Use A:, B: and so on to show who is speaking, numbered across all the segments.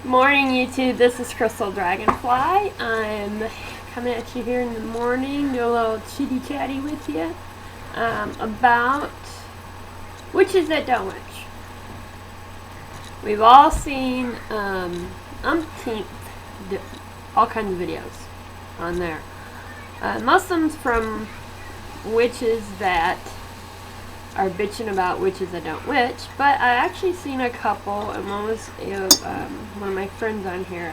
A: Morning, YouTube. This is Crystal Dragonfly. I'm coming at you here in the morning, do a little chitty chatty with you about witches that don't witch. We've all seen umpteenth all kinds of videos on there. Muslims from witches that are bitching about witches that don't witch, but I actually seen a couple, and one was one of my friends on here,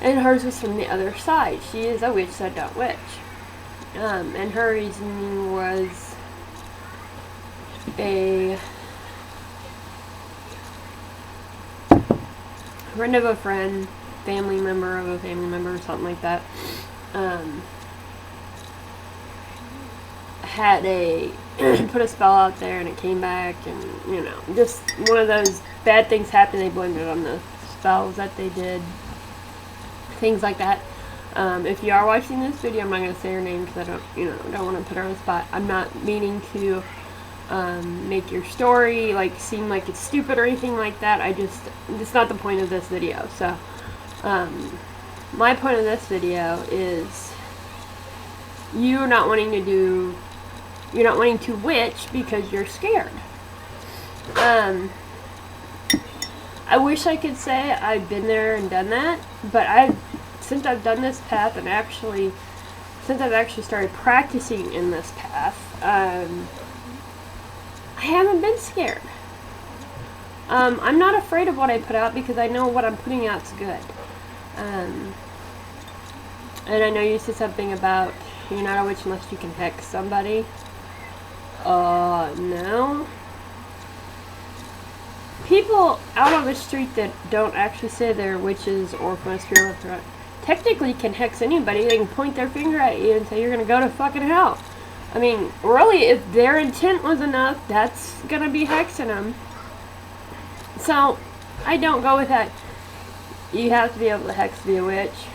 A: and hers was from the other side. She is a witch that don't witch, and her reasoning was a friend of a friend, family member of a family member, or something like that, had a put a spell out there and it came back, and just one of those bad things happened. They blamed it on the spells that they did, things like that. If you are watching this video, I'm not going to say her name because I don't want to put her on the spot. I'm not meaning to make your story seem like it's stupid or anything like that. It's not the point of this video. So my point of this video is you're not wanting to witch because you're scared. I wish I could say I've been there and done that, but since I've done this path and since I've actually started practicing in this path, I haven't been scared. I'm not afraid of what I put out because I know what I'm putting out's good. And I know you said something about you're not a witch unless you can hex somebody. No. People out on the street that don't actually say they're witches or from a spirit threat technically can hex anybody. They can point their finger at you and say you're gonna go to fucking hell. I mean, really, if their intent was enough, that's gonna be hexing them. So, I don't go with that. You have to be able to hex to be a witch.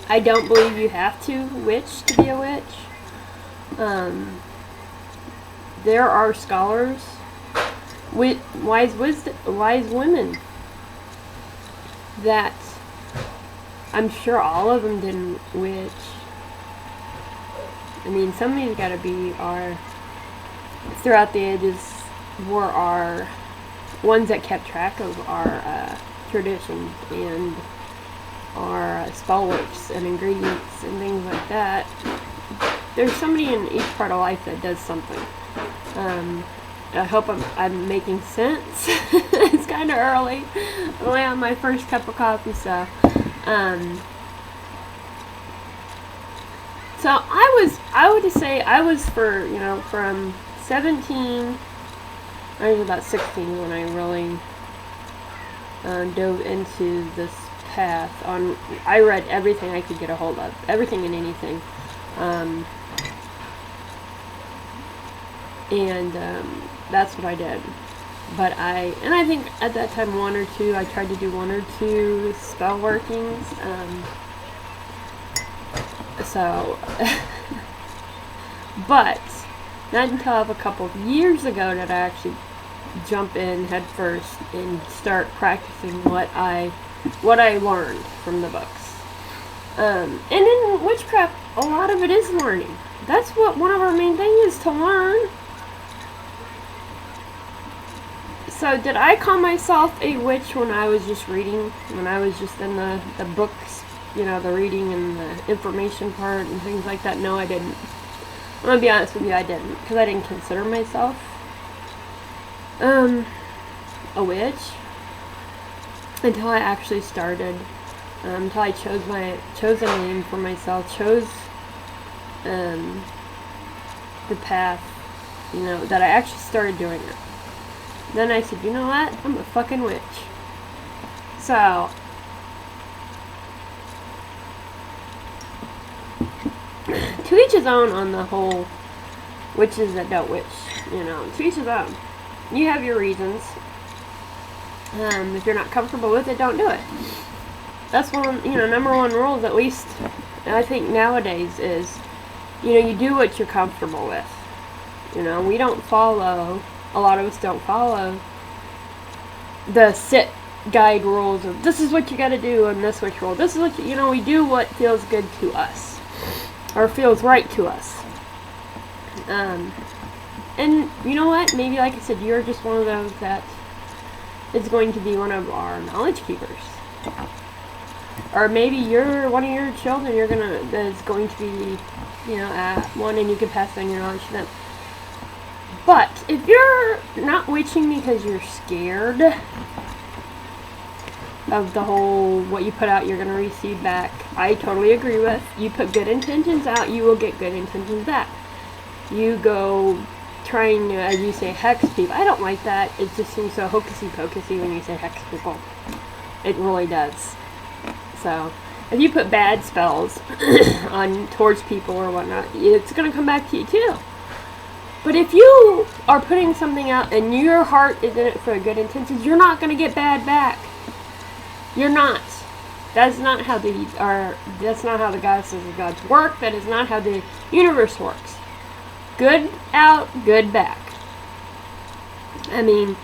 A: I don't believe you have to witch to be a witch. There are scholars, wise women, that I'm sure all of them didn't witch. I mean, some of these gotta be throughout the ages, were our ones that kept track of our traditions and our spell works and ingredients and things like that. There's somebody in each part of life that does something. I hope I'm making sense. It's kind of early. I'm only on my first cup of coffee, so I would just say I was from 17. I was about 16 when I really dove into this path. I read everything I could get a hold of, everything and anything, and that's what I did. But I think at that time I tried to do one or two spell workings. But not until a couple of years ago did I actually jump in head first and start practicing what I learned from the books. And in witchcraft, a lot of it is learning. That's what one of our main things is, to learn. So did I call myself a witch when I was just reading, when I was just in the books, the reading and the information part and things like that? No, I didn't. I'm going to be honest with you, I didn't. Because I didn't consider myself a witch until I actually started, until I chose a name for myself, chose the path, that I actually started doing it. Then I said, you know what, I'm a fucking witch. So, to each his own on the whole witches that don't witch, to each his own. You have your reasons. If you're not comfortable with it, don't do it. That's number one rules, at least I think nowadays, is, you do what you're comfortable with. We don't follow a lot of us don't follow the sit guide rules of this is what you got to do and this which rule. This is what we do what feels good to us or feels right to us. And you know what? Maybe, like I said, you're just one of those that is going to be one of our knowledge keepers. Or maybe you're one of your children that's going to be, at one and you can pass on your knowledge to them. But if you're not witching because you're scared of the whole what you put out you're going to receive back, I totally agree with. You put good intentions out, you will get good intentions back. You go trying to, as you say, hex people. I don't like that. It just seems so hocusy-pocusy when you say hex people. It really does. So, if you put bad spells towards people or whatnot, it's going to come back to you too. But if you are putting something out and your heart is in it for good intentions, you're not going to get bad back. You're not. That's not how that's not how the goddesses of gods work. That is not how the universe works. Good out, good back. I mean,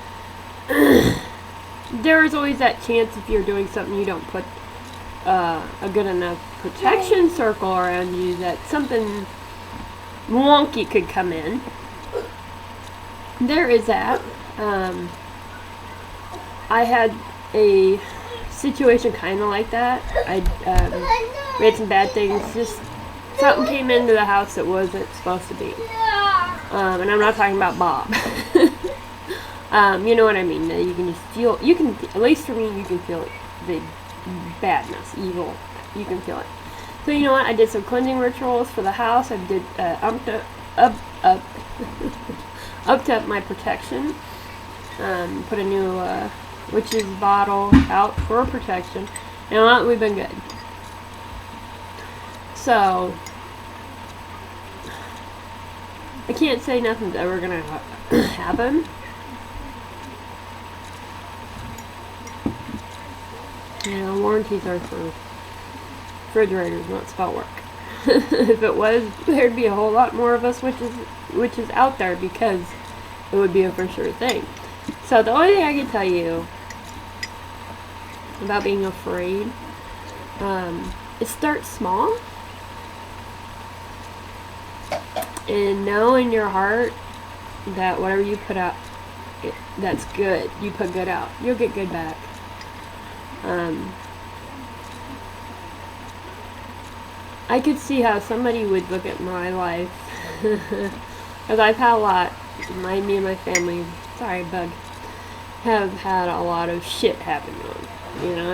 A: there is always that chance if you're doing something you don't put a good enough protection circle around you that something wonky could come in. There is that. I had a situation kind of like that. We had some bad things. Just something came into the house that wasn't supposed to be. And I'm not talking about Bob. You know what I mean. You can just feel. You can, at least for me, you can feel the badness, evil. You can feel it. So you know what? I did some cleansing rituals for the house. I did upped up my protection. Put a new witch's bottle out for protection. You know what? We've been good. So I can't say nothing's ever gonna happen. Warranties are for refrigerators, not spell work. If it was, there'd be a whole lot more of us witches out there because it would be a for sure thing. So the only thing I can tell you about being afraid, is start small and know in your heart that whatever you put out, that's good. You put good out, you'll get good back. I could see how somebody would look at my life, because I've had a lot, me and my family, sorry bug, have had a lot of shit happen to them.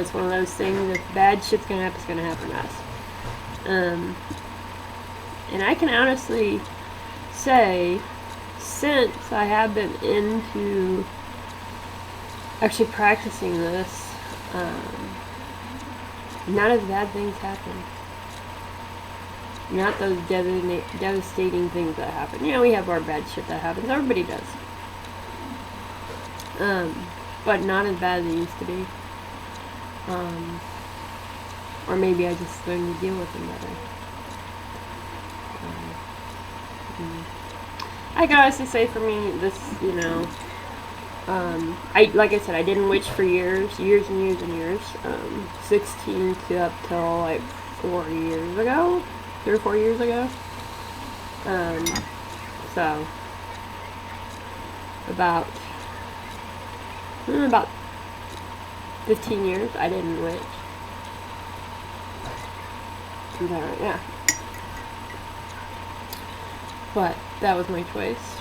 A: It's one of those things, if bad shit's gonna happen, it's gonna happen to us. And I can honestly say, since I have been into actually practicing this, none of the bad things happen. Not those devastating things that happen. We have our bad shit that happens. Everybody does. But not as bad as it used to be. Or maybe I just learned to deal with them better. I can honestly say for me, this, like I said, I didn't witch for years and years and years. 16 to up till like 4 years ago. 3 or 4 years ago. So about 15 years I didn't witch. Is that right? Yeah. But that was my choice.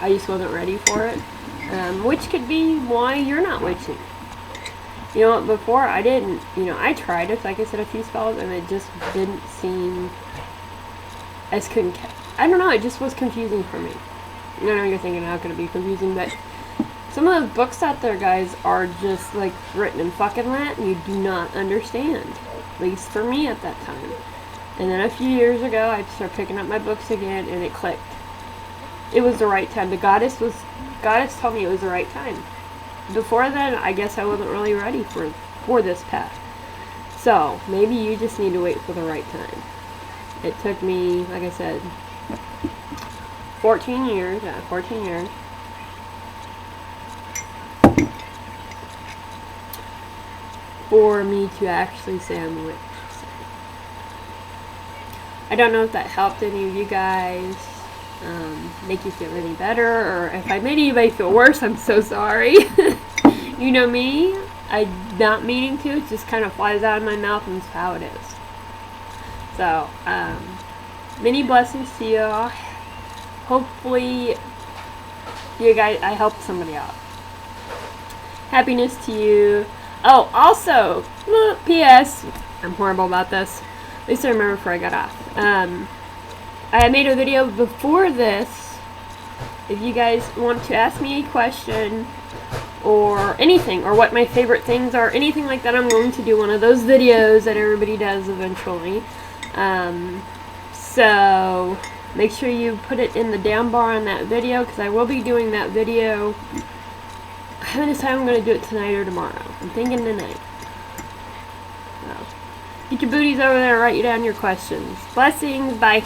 A: I just wasn't ready for it. Which could be why you're not witching. You know what, before I didn't, I tried it, like I said, a few spells, and it just didn't seem as I don't know, it just was confusing for me. I know you're thinking, how could it be confusing, but some of those books out there, guys, are just, like, written in fucking Latin you do not understand. At least for me at that time. And then a few years ago, I started picking up my books again, and it clicked. It was the right time. The goddess told me it was the right time. Before then, I guess I wasn't really ready for this path. So, maybe you just need to wait for the right time. It took me, like I said, 14 years. for me to actually say I'm rich. So, I don't know if that helped any of you guys, make you feel any better, or if I made anybody feel worse, I'm so sorry. You know me, I'm not meaning to, it just kind of flies out of my mouth and it's how it is. So, many blessings to you all. Hopefully, you guys, I helped somebody out. Happiness to you. Oh, also, P.S. I'm horrible about this. At least I remember before I got off. I made a video before this. If you guys want to ask me a question or anything, or what my favorite things are, anything like that, I'm going to do one of those videos that everybody does eventually. So make sure you put it in the down bar on that video, because I will be doing that video. I haven't decided I'm going to do it tonight or tomorrow. I'm thinking tonight. So, get your booties over there and write you down your questions. Blessings. Bye.